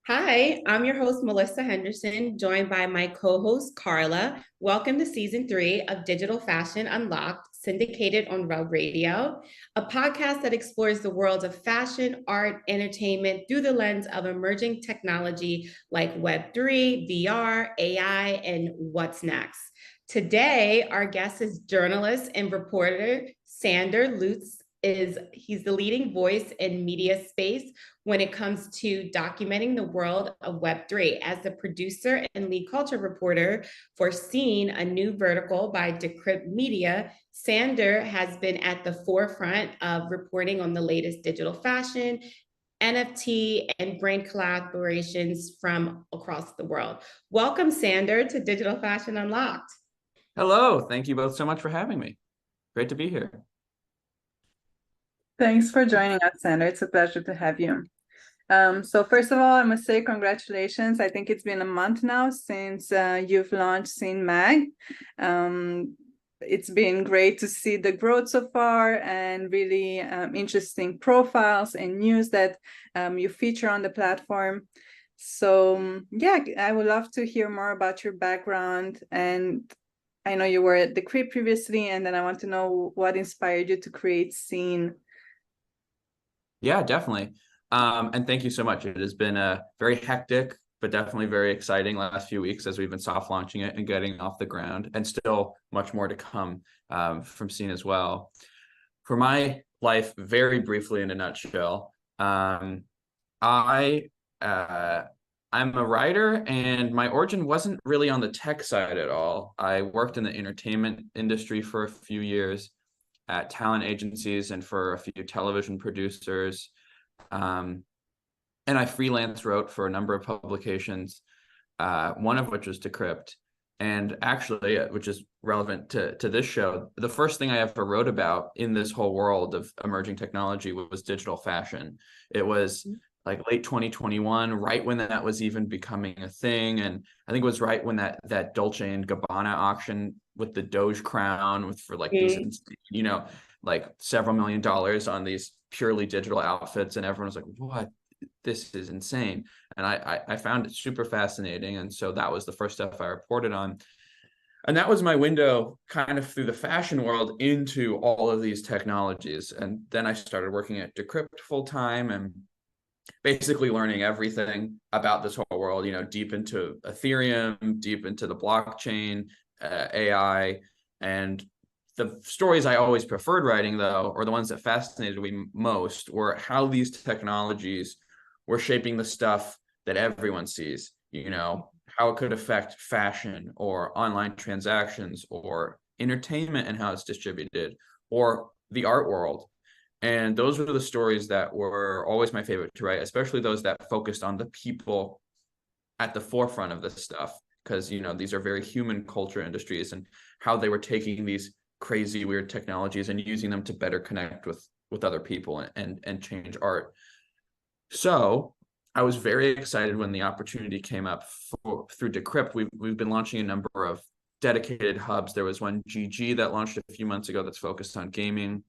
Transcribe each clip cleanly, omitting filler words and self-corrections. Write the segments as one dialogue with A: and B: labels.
A: Hi, I'm your host, Melissa Henderson, joined by my co-host, Karla. Welcome to season 3 of Digital Fashion Unlocked, syndicated on Rub Radio, a podcast that explores the world of fashion, art, entertainment through the lens of emerging technology like Web3, VR, AI, and what's next. Today, our guest is journalist and reporter Sander Lutz. He's the leading voice in media space when it comes to documenting the world of Web3. As the producer and lead culture reporter for Scene, a new vertical by Decrypt Media, Sander has been at the forefront of reporting on the latest digital fashion, NFT, and brand collaborations from across the world. Welcome, Sander, to Digital Fashion Unlocked.
B: Hello, thank you both so much for having me. Great to be here.
C: Thanks for joining us, Sander. It's a pleasure to have you. So first of all, I must say congratulations. I think it's been a month now since you've launched Scene Mag. It's been great to see the growth so far and really interesting profiles and news that you feature on the platform. So yeah, I would love to hear more about your background. And I know you were at Decrypt previously, and then I want to know what inspired you to create Scene.
B: Yeah, definitely. And thank you so much. It has been a very hectic, but definitely very exciting last few weeks as we've been soft launching it and getting off the ground, and still much more to come from Scene as well. For my life, very briefly in a nutshell, I'm a writer, and my origin wasn't really on the tech side at all. I worked in the entertainment industry for a few years at talent agencies and for a few television producers. And I freelance wrote for a number of publications, one of which was Decrypt. And actually, which is relevant to this show, the first thing I ever wrote about in this whole world of emerging technology was digital fashion. It was like late 2021, right when that was even becoming a thing. And I think it was right when that Dolce and Gabbana auction with the Doge crown for like these, like several $1 million on these purely digital outfits. And everyone was like, what? This is insane. And I found it super fascinating. And so that was the first stuff I reported on. And that was my window kind of through the fashion world into all of these technologies. And then I started working at Decrypt full time and basically learning everything about this whole world, deep into Ethereum, deep into the blockchain, AI. And the stories I always preferred writing, though, or the ones that fascinated me most, were how these technologies were shaping the stuff that everyone sees, how it could affect fashion or online transactions or entertainment and how it's distributed, or the art world. And those were the stories that were always my favorite to write, especially those that focused on the people at the forefront of this stuff, because, these are very human culture industries, and how they were taking these crazy, weird technologies and using them to better connect with other people and change art. So I was very excited when the opportunity came up through Decrypt. We've been launching a number of dedicated hubs. There was one GG that launched a few months ago that's focused on gaming.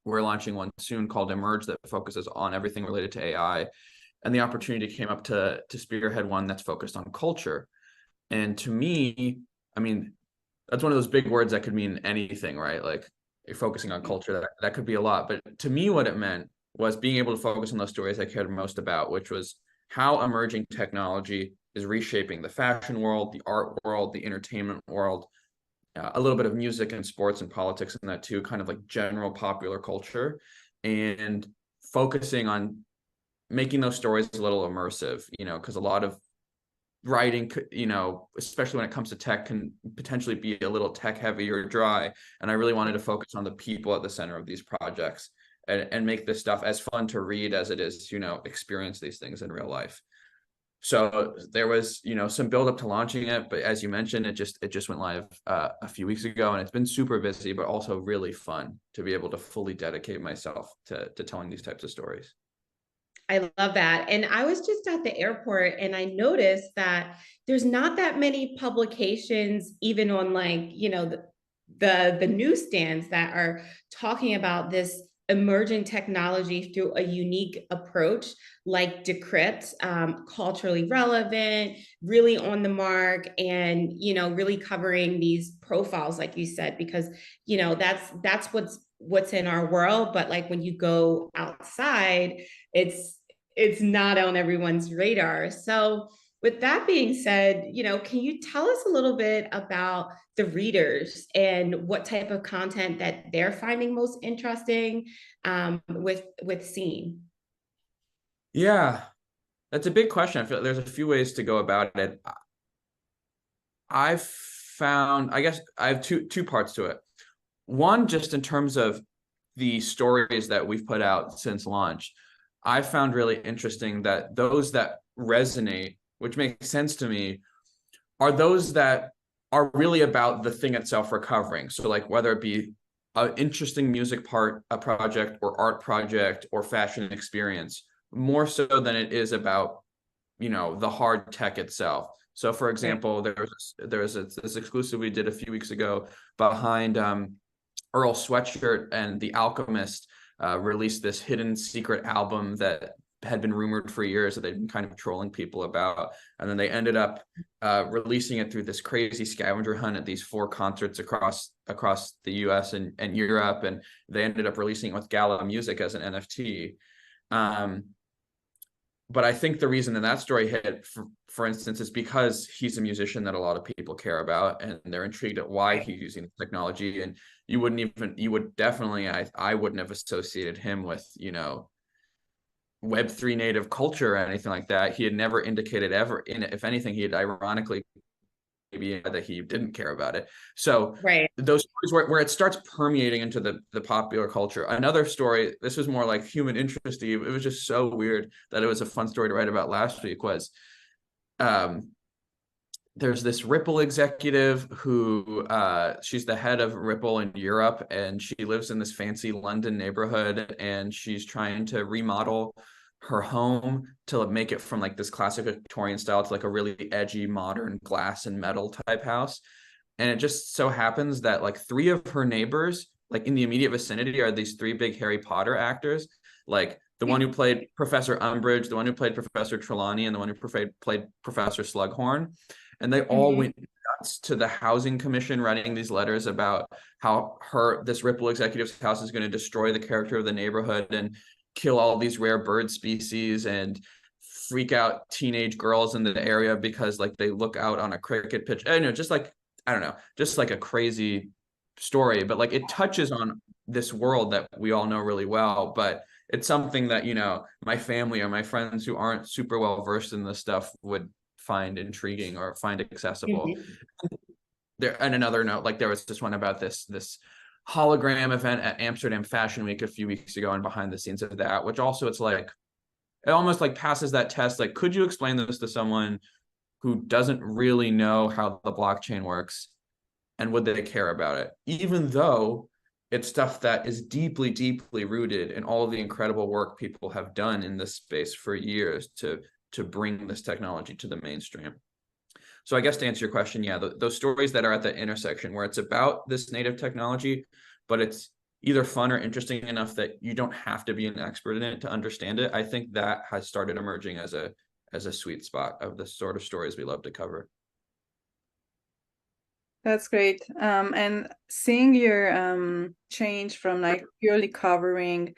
B: We're launching one soon called Emerge that focuses on everything related to AI. And the opportunity came up to spearhead one that's focused on culture. And to me, that's one of those big words that could mean anything, right? Like, you're focusing on culture, that could be a lot. But to me, what it meant was being able to focus on those stories I cared most about, which was how emerging technology is reshaping the fashion world, the art world, the entertainment world, a little bit of music and sports and politics in that too, kind of like general popular culture, and focusing on making those stories a little immersive, because a lot of writing, especially when it comes to tech, can potentially be a little tech heavy or dry. And I really wanted to focus on the people at the center of these projects and make this stuff as fun to read as it is, experience these things in real life. So there was, some buildup to launching it, but as you mentioned, it just went live a few weeks ago, and it's been super busy, but also really fun to be able to fully dedicate myself to telling these types of stories.
A: I love that. And I was just at the airport and I noticed that there's not that many publications, even on the newsstands that are talking about this emerging technology through a unique approach like Decrypt, culturally relevant, really on the mark, and really covering these profiles, like you said, because that's what's in our world. But like when you go outside, it's not on everyone's radar. So with that being said, can you tell us a little bit about the readers and what type of content that they're finding most interesting with Scene?
B: Yeah, that's a big question. I feel like there's a few ways to go about it. I've found, I guess I have two parts to it. One, just in terms of the stories that we've put out since launch, I found really interesting that those that resonate, which makes sense to me, are those that are really about the thing itself recovering. So like whether it be an interesting music project or art project or fashion experience, more so than it is about, the hard tech itself. So for example, there was this exclusive we did a few weeks ago behind Earl Sweatshirt and The Alchemist released this hidden secret album that had been rumored for years that they'd been kind of trolling people about. And then they ended up releasing it through this crazy scavenger hunt at these 4 concerts across the US and Europe. And they ended up releasing it with Gala Music as an NFT. But I think the reason that story hit, for instance, is because he's a musician that a lot of people care about, and they're intrigued at why he's using the technology. And you would definitely, I wouldn't have associated him with, Web3 native culture or anything like that. He had never indicated ever if anything, he had ironically maybe that he didn't care about it. So those stories where it starts permeating into the popular culture. Another story, this was more like human interest. It was just so weird that it was a fun story to write about last week, was there's this Ripple executive who she's the head of Ripple in Europe, and she lives in this fancy London neighborhood, and she's trying to remodel her home to make it from like this classic Victorian style to like a really edgy modern glass and metal type house. And it just so happens that like 3 of her neighbors, like in the immediate vicinity, are these 3 big Harry Potter actors, like the one who played Professor Umbridge, the one who played Professor Trelawney, and the one who played Professor Slughorn. And they all went nuts to the housing commission, writing these letters about how this Ripple executive's house is going to destroy the character of the neighborhood and kill all these rare bird species and freak out teenage girls in the area because like they look out on a cricket pitch. Just like, I don't know, just like a crazy story, but like it touches on this world that we all know really well. But it's something that, my family or my friends who aren't super well versed in this stuff would find intriguing or find accessible. There, and another note, like there was this one about this hologram event at Amsterdam Fashion Week a few weeks ago, and behind the scenes of that, which also it almost like passes that test. Like, could you explain this to someone who doesn't really know how the blockchain works, and would they care about it, even though it's stuff that is deeply, deeply rooted in all of the incredible work people have done in this space for years to bring this technology to the mainstream. So I guess to answer your question, yeah, those stories that are at the intersection where it's about this native technology, but it's either fun or interesting enough that you don't have to be an expert in it to understand it, I think that has started emerging as a sweet spot of the sort of stories we love to cover.
C: That's great. And seeing your change from like purely covering,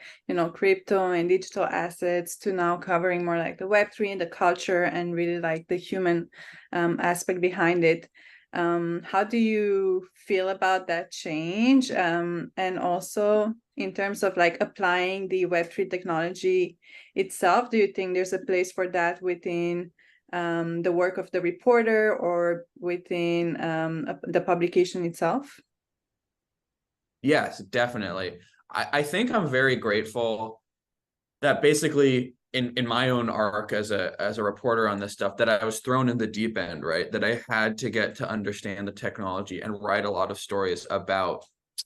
C: crypto and digital assets to now covering more like the Web3 and the culture and really like the human aspect behind it. How do you feel about that change? And also in terms of like applying the Web3 technology itself, do you think there's a place for that within the work of the reporter or within the publication itself?
B: Yes, definitely. I think I'm very grateful that basically in my own arc as a reporter on this stuff, that I was thrown in the deep end, right? That I had to get to understand the technology and write a lot of stories about,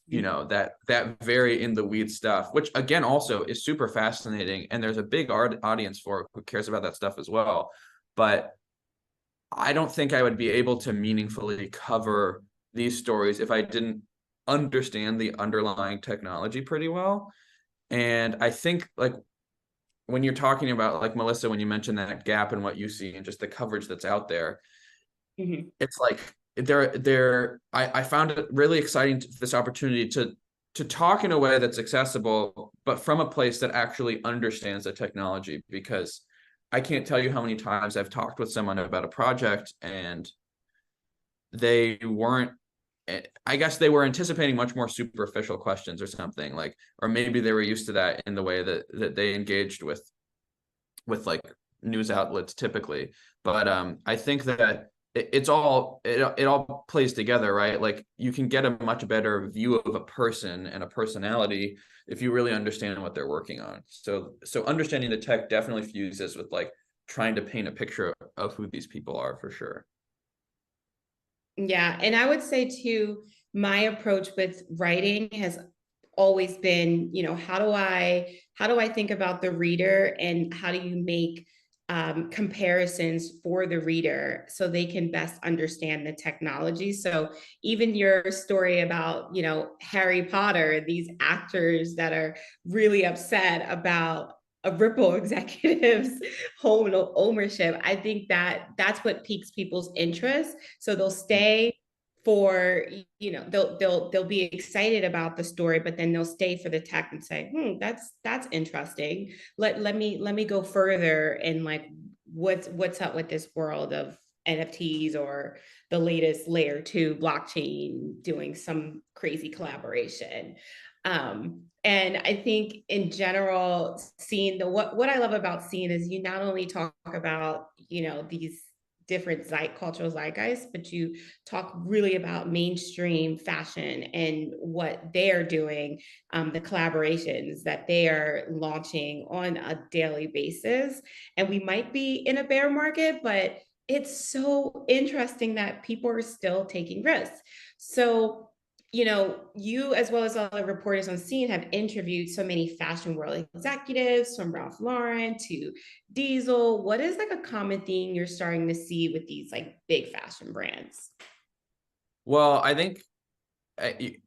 B: that very in the weeds stuff, which again also is super fascinating. And there's a big audience for it who cares about that stuff as well. But I don't think I would be able to meaningfully cover these stories if I didn't understand the underlying technology pretty well. And I think like when you're talking about like Melissa, when you mentioned that gap in what you see and just the coverage that's out there, it's like I found it really exciting this opportunity to talk in a way that's accessible, but from a place that actually understands the technology, because I can't tell you how many times I've talked with someone about a project and they weren't, I guess they were anticipating much more superficial questions or something, like, or maybe they were used to that in the way that they engaged with like news outlets typically. But I think that it all plays together, right? Like you can get a much better view of a person and a personality if you really understand what they're working on. So understanding the tech definitely fuses with like trying to paint a picture of who these people are for sure.
A: Yeah, and I would say too, my approach with writing has always been, how do I think about the reader, and how do you make comparisons for the reader so they can best understand the technology. So even your story about, Harry Potter, these actors that are really upset about a Ripple executive's home ownership, I think that that's what piques people's interest. So they'll stay for, they'll be excited about the story, but then they'll stay for the tech and say, that's interesting. Let me go further, and like what's up with this world of NFTs or the latest layer 2 blockchain doing some crazy collaboration. And I think in general, seeing what I love about Scene is you not only talk about, these different cultural zeitgeists, but you talk really about mainstream fashion and what they're doing, the collaborations that they are launching on a daily basis. And we might be in a bear market, but it's so interesting that people are still taking risks. So you as well as other reporters on Scene have interviewed so many fashion world executives, from Ralph Lauren to Diesel. What is like a common theme you're starting to see with these like big fashion brands?
B: Well, I think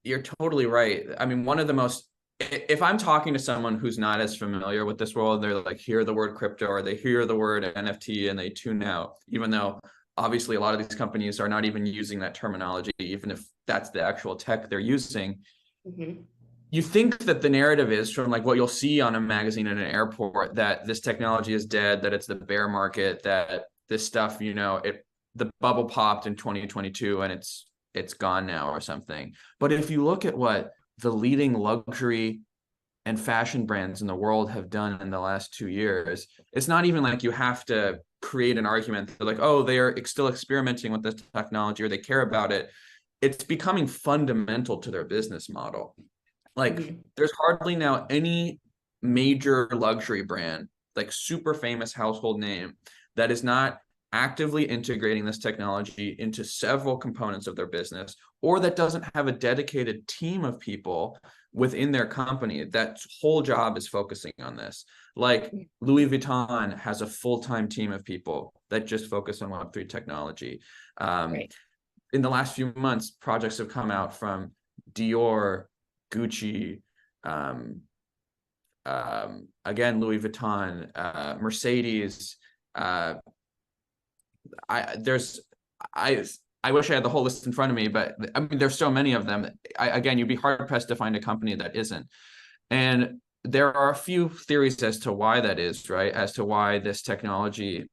B: you're totally right. I mean, one of the most, if I'm talking to someone who's not as familiar with this world, they're like, hear the word crypto or they hear the word NFT and they tune out, even though obviously a lot of these companies are not even using that terminology, even if that's the actual tech they're using. You think that the narrative is from like what you'll see on a magazine in an airport, that this technology is dead, that it's the bear market, that this stuff, the bubble popped in 2022 and it's gone now or something. But if you look at what the leading luxury and fashion brands in the world have done in the last 2 years, it's not even like you have to create an argument that like, oh, they are still experimenting with this technology or they care about it. It's becoming fundamental to their business model. Like there's hardly now any major luxury brand, like super famous household name, that is not actively integrating this technology into several components of their business, or that doesn't have a dedicated team of people within their company that whole job is focusing on this. Like Louis Vuitton has a full-time team of people that just focus on Web3 technology. Right. In the last few months, projects have come out from Dior, Gucci, again, Louis Vuitton, Mercedes. I wish I had the whole list in front of me, but I mean, there's so many of them. Again, you'd be hard pressed to find a company that isn't. And there are a few theories as to why that is, right? As to why this technology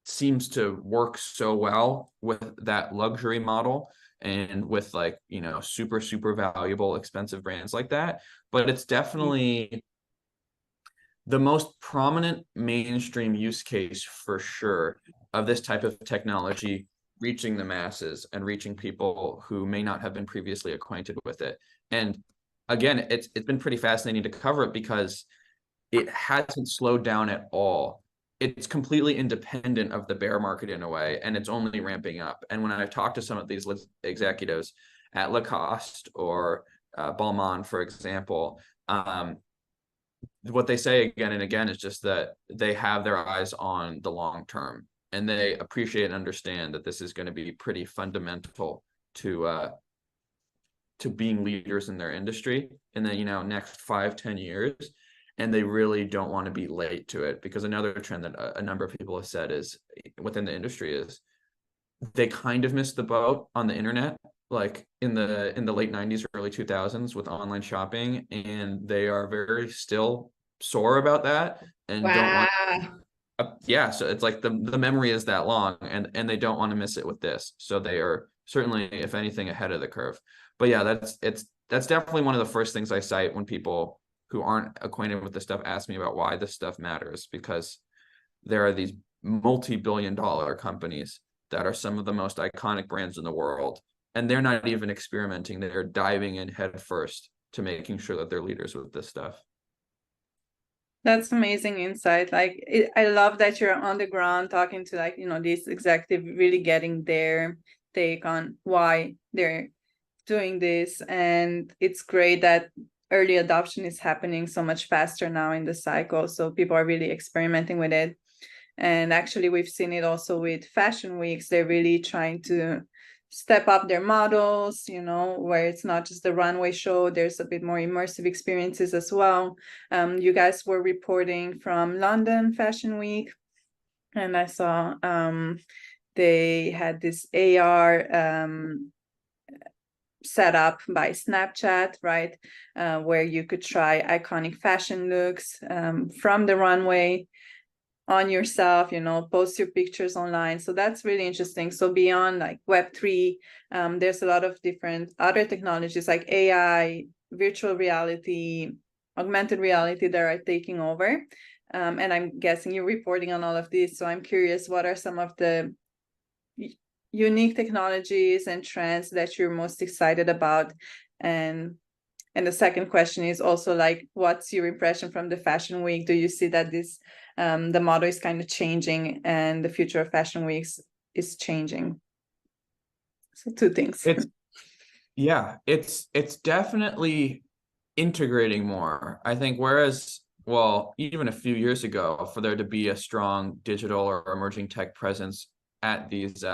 B: seems to work so well with that luxury model and with like, super, super valuable, expensive brands like that. But it's definitely the most prominent mainstream use case for sure of this type of technology reaching the masses and reaching people who may not have been previously acquainted with it. And again, it's been pretty fascinating to cover it because it hasn't slowed down at all. It's completely independent of the bear market in a way, and it's only ramping up. And when I've talked to some of these executives at Lacoste or Balmain, for example, what they say again and again is just that they have their eyes on the long term, and they appreciate and understand that this is going to be pretty fundamental to to being leaders in their industry in the, next 5-10 years. And they really don't want to be late to it, because another trend that a number of people have said is within the industry is they kind of missed the boat on the internet, like in the late 90s, early 2000s with online shopping. And they are very still sore about that and don't want so it's like the memory is that long, and they don't want to miss it with this. So they are certainly, if anything, ahead of the curve. But yeah, that's definitely one of the first things I cite when people who aren't acquainted with this stuff ask me about why this stuff matters, because there are these multi-billion-dollar companies that are some of the most iconic brands in the world, and they're not even experimenting. They're diving in head first to making sure that they're leaders with this stuff.
C: That's amazing insight. Like, I love that you're on the ground talking to, like, these executives, really getting their take on why they're doing this. And it's great that early adoption is happening so much faster now in the cycle. So people are really experimenting with it. And actually, we've seen it also with fashion weeks. They're really trying to step up their models, where it's not just the runway show. There's a bit more immersive experiences as well. You guys were reporting from London Fashion Week, and I saw they had this AR set up by Snapchat, right, where you could try iconic fashion looks from the runway on yourself, post your pictures online. So that's really interesting. So beyond like Web3, there's a lot of different other technologies like AI, virtual reality, augmented reality that are taking over. And I'm guessing you're reporting on all of these. So I'm curious, what are some of the unique technologies and trends that you're most excited about? And the second question is also, like, what's your impression from the fashion week? Do you see that this the model is kind of changing and the future of fashion weeks is changing? So two things.
B: It's definitely integrating more. I think whereas, well, even a few years ago, for there to be a strong digital or emerging tech presence at these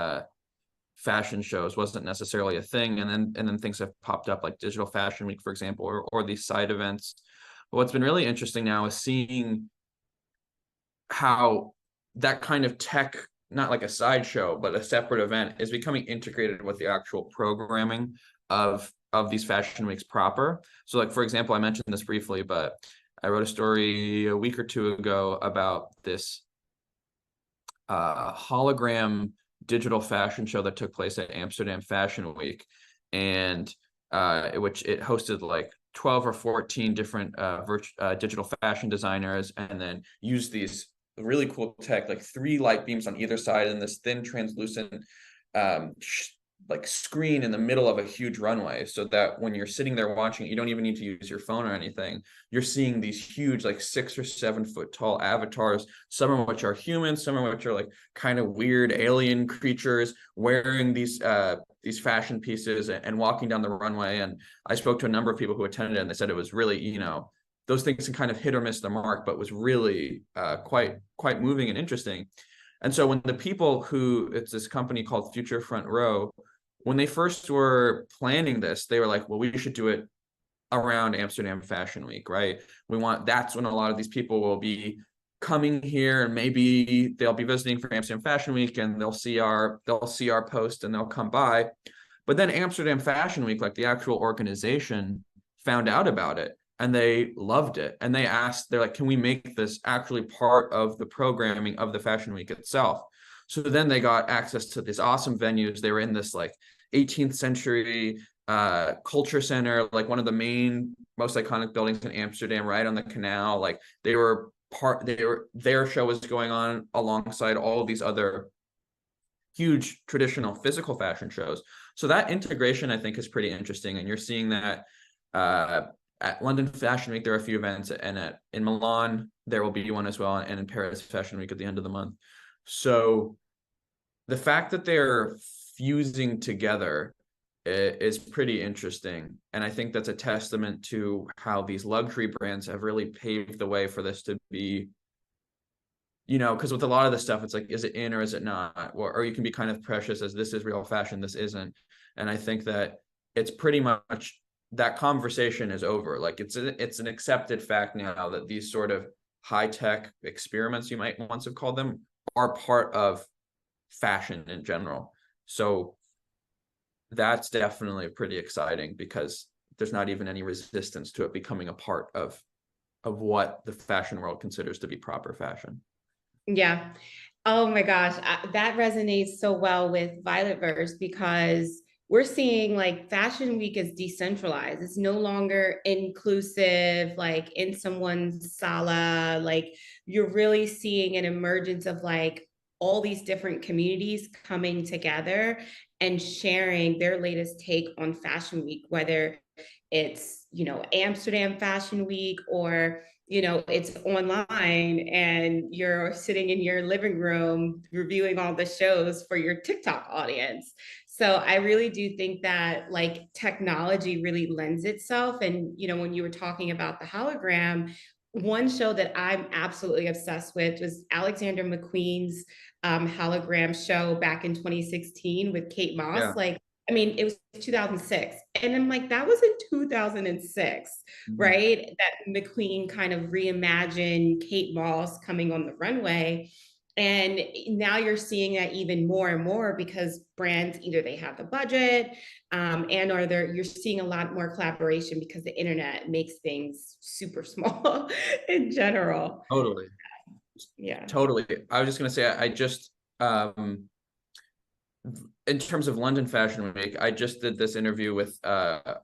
B: fashion shows wasn't necessarily a thing, and then things have popped up like Digital Fashion Week, for example, or these side events. But what's been really interesting now is seeing how that kind of tech, not like a sideshow, but a separate event, is becoming integrated with the actual programming of these fashion weeks proper. So, like, for example, I mentioned this briefly, but I wrote a story a week or two ago about this hologram digital fashion show that took place at Amsterdam Fashion Week, and which it hosted like 12 or 14 different digital fashion designers, and then used these really cool tech, like 3 light beams on either side and this thin translucent like screen in the middle of a huge runway, so that when you're sitting there watching it, you don't even need to use your phone or anything. You're seeing these huge, like 6 or 7 foot tall avatars, some of which are humans, some of which are like kind of weird alien creatures wearing these fashion pieces and walking down the runway. And I spoke to a number of people who attended, and they said it was really, those things can kind of hit or miss the mark, but was really quite moving and interesting. And so when the people it's this company called Future Front Row, when they first were planning this, they were like, well, we should do it around Amsterdam Fashion Week, right? That's when a lot of these people will be coming here, and maybe they'll be visiting for Amsterdam Fashion Week, and they'll see our post and they'll come by. But then Amsterdam Fashion Week, like the actual organization, found out about it, and they loved it. And they're like, can we make this actually part of the programming of the Fashion Week itself? So then they got access to these awesome venues. They were in this like 18th century culture center, like one of the most iconic buildings in Amsterdam, right on the canal. Like their show was going on alongside all of these other huge traditional physical fashion shows. So that integration, I think, is pretty interesting. And you're seeing that at London Fashion Week, there are a few events, and in Milan, there will be one as well, and in Paris Fashion Week at the end of the month. So the fact that they're fusing together is pretty interesting. And I think that's a testament to how these luxury brands have really paved the way for this to be, because with a lot of this stuff, it's like, is it in or is it not? Or you can be kind of precious as this is real fashion, this isn't. And I think that it's pretty much that conversation is over. Like it's an accepted fact now that these sort of high-tech experiments, you might once have called them, are part of fashion in general. So that's definitely pretty exciting, because there's not even any resistance to it becoming a part of what the fashion world considers to be proper fashion.
A: Yeah. Oh my gosh, that resonates so well with Violetverse, because we're seeing like Fashion Week is decentralized. It's no longer inclusive, like in someone's sala. Like you're really seeing an emergence of like all these different communities coming together and sharing their latest take on Fashion Week, whether it's, you know, Amsterdam Fashion Week, or you know, it's online and you're sitting in your living room reviewing all the shows for your TikTok audience. So I really do think that like technology really lends itself. And, you know, when you were talking about the hologram, one show that I'm absolutely obsessed with was Alexander McQueen's hologram show back in 2016 with Kate Moss.
B: Yeah.
A: Like, I mean, it was 2006. And I'm like, that was in 2006, right? That McQueen kind of reimagined Kate Moss coming on the runway. And now you're seeing that even more and more, because brands, either they have the budget, and or you're seeing a lot more collaboration because the internet makes things super small in general.
B: Totally.
A: Yeah.
B: Totally. I was just going to say, I just, in terms of London Fashion Week, I just did this interview with a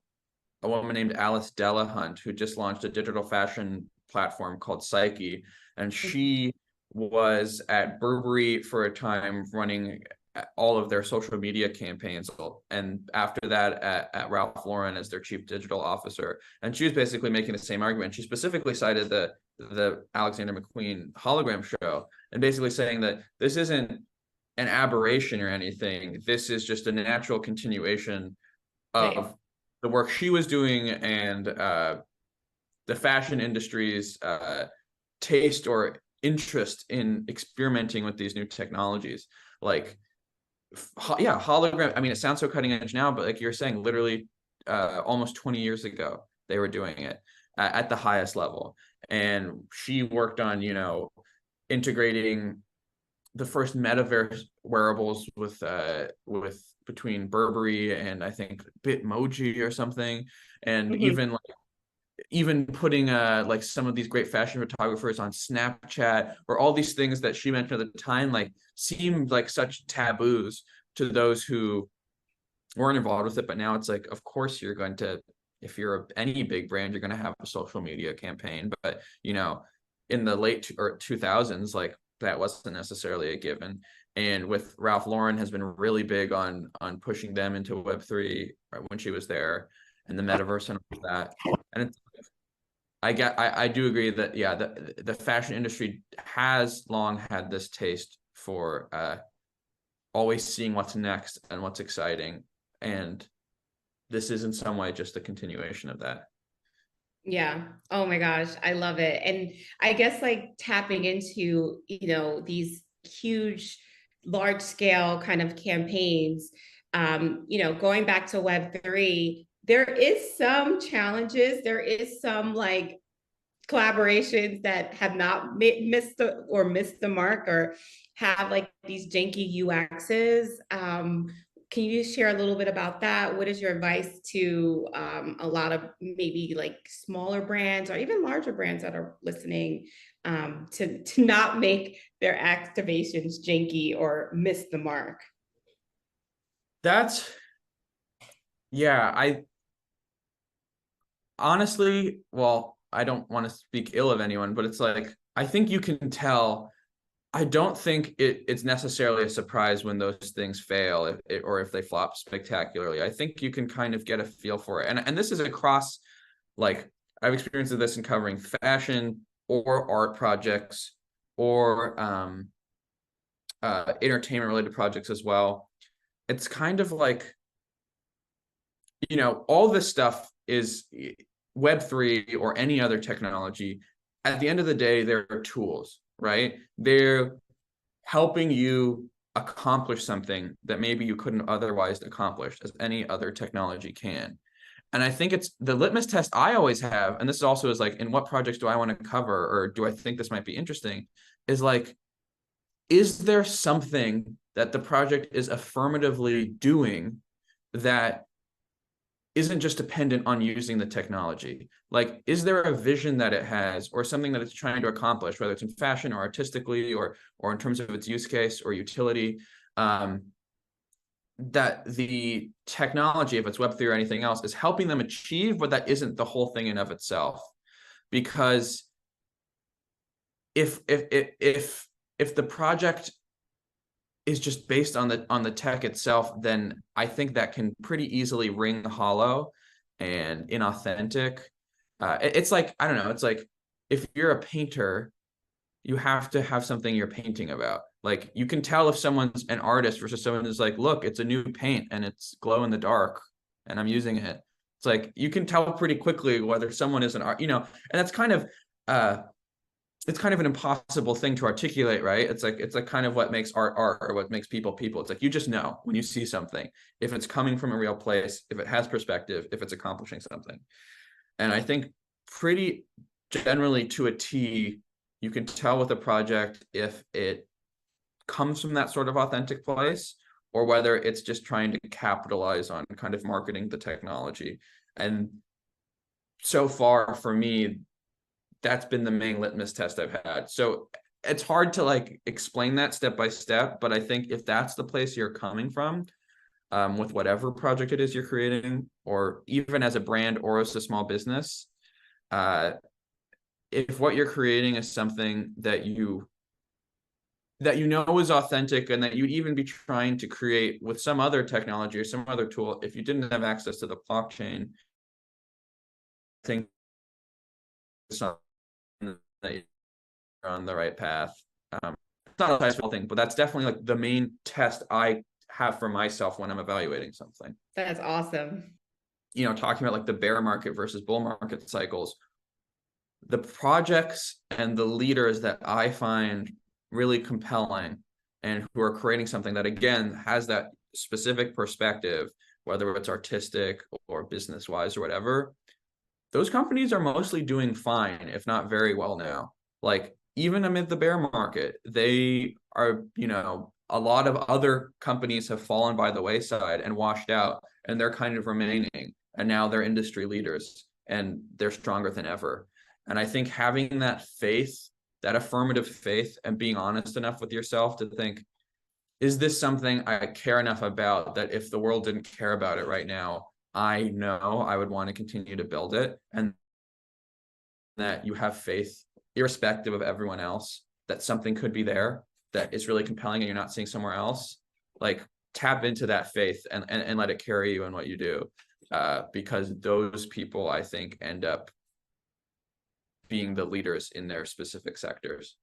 B: woman named Alice Delahunt, who just launched a digital fashion platform called Psyche. And she was at Burberry for a time running all of their social media campaigns. And after that at Ralph Lauren as their chief digital officer. And she was basically making the same argument. She specifically cited the Alexander McQueen hologram show, and basically saying that this isn't an aberration or anything. This is just a natural continuation of the work she was doing, and the fashion industry's taste or interest in experimenting with these new technologies. Like, yeah, hologram. I mean, it sounds so cutting edge now, but like you're saying, literally almost 20 years ago, they were doing it at the highest level. And she worked on, you know, integrating the first metaverse wearables with between Burberry and I think Bitmoji or something, and even putting like some of these great fashion photographers on Snapchat, or all these things that she mentioned at the time like seemed like such taboos to those who weren't involved with it. But now it's like, of course you're going to, if you're any big brand, you're going to have a social media campaign. But you know, in the late 2000s, like that wasn't necessarily a given. And with Ralph Lauren has been really big on pushing them into Web3 when she was there, and the metaverse and all that. And it's, I do agree that, yeah, the fashion industry has long had this taste for always seeing what's next and what's exciting. And this is in some way just a continuation of that.
A: Yeah. Oh my gosh. I love it. And I guess like tapping into, you know, these huge, large scale kind of campaigns, you know, going back to Web3, there is some challenges. There is some like collaborations that have not missed the mark, or have like these janky UXs. Can you share a little bit about that? What is your advice to a lot of maybe like smaller brands or even larger brands that are listening, to not make their activations janky or miss the mark?
B: That's, yeah, I honestly, well, I don't want to speak ill of anyone, but it's like, I think you can tell. I don't think it's necessarily a surprise when those things fail, or if they flop spectacularly. I think you can kind of get a feel for it. And this is across, like, I've experienced this in covering fashion or art projects or entertainment related projects as well. It's kind of like, you know, all this stuff is Web3 or any other technology. At the end of the day, they're tools, right? They're helping you accomplish something that maybe you couldn't otherwise accomplish, as any other technology can. And I think it's the litmus test I always have, and this also is like, in what projects do I want to cover, or do I think this might be interesting, is like, is there something that the project is affirmatively doing that isn't just dependent on using the technology? Like, is there a vision that it has, or something that it's trying to accomplish, whether it's in fashion or artistically, or in terms of its use case or utility, that the technology, if it's Web3 or anything else, is helping them achieve, but that isn't the whole thing in of itself. Because if the project is just based on the tech itself, then I think that can pretty easily ring hollow and inauthentic. It's like, I don't know, it's like, if you're a painter, you have to have something you're painting about. Like, you can tell if someone's an artist versus someone who's like, look, it's a new paint and it's glow in the dark and I'm using it. It's like, you can tell pretty quickly whether someone is an art, and that's kind of, it's kind of an impossible thing to articulate, right? It's like kind of what makes art, or what makes people. It's like, you just know when you see something, if it's coming from a real place, if it has perspective, if it's accomplishing something. And I think pretty generally to a T, you can tell with a project if it comes from that sort of authentic place, or whether it's just trying to capitalize on kind of marketing the technology. And so far for me, that's been the main litmus test I've had. So it's hard to like explain that step by step, but I think if that's the place you're coming from, with whatever project it is you're creating, or even as a brand or as a small business, if what you're creating is something that you know is authentic, and that you'd even be trying to create with some other technology or some other tool, if you didn't have access to the blockchain, I think that you're on the right path. It's not a small thing, but that's definitely like the main test I have for myself when I'm evaluating something.
A: That's awesome.
B: Talking about like the bear market versus bull market cycles, the projects and the leaders that I find really compelling, and who are creating something that, again, has that specific perspective, whether it's artistic or business wise or whatever, those companies are mostly doing fine, if not very well now. Like, even amid the bear market, they are, a lot of other companies have fallen by the wayside and washed out, and they're kind of remaining. And now they're industry leaders and they're stronger than ever. And I think having that faith, that affirmative faith, and being honest enough with yourself to think, is this something I care enough about that if the world didn't care about it right now, I know I would want to continue to build it, and that you have faith, irrespective of everyone else, that something could be there that is really compelling and you're not seeing somewhere else. Like, tap into that faith and let it carry you in what you do, because those people, I think, end up being the leaders in their specific sectors.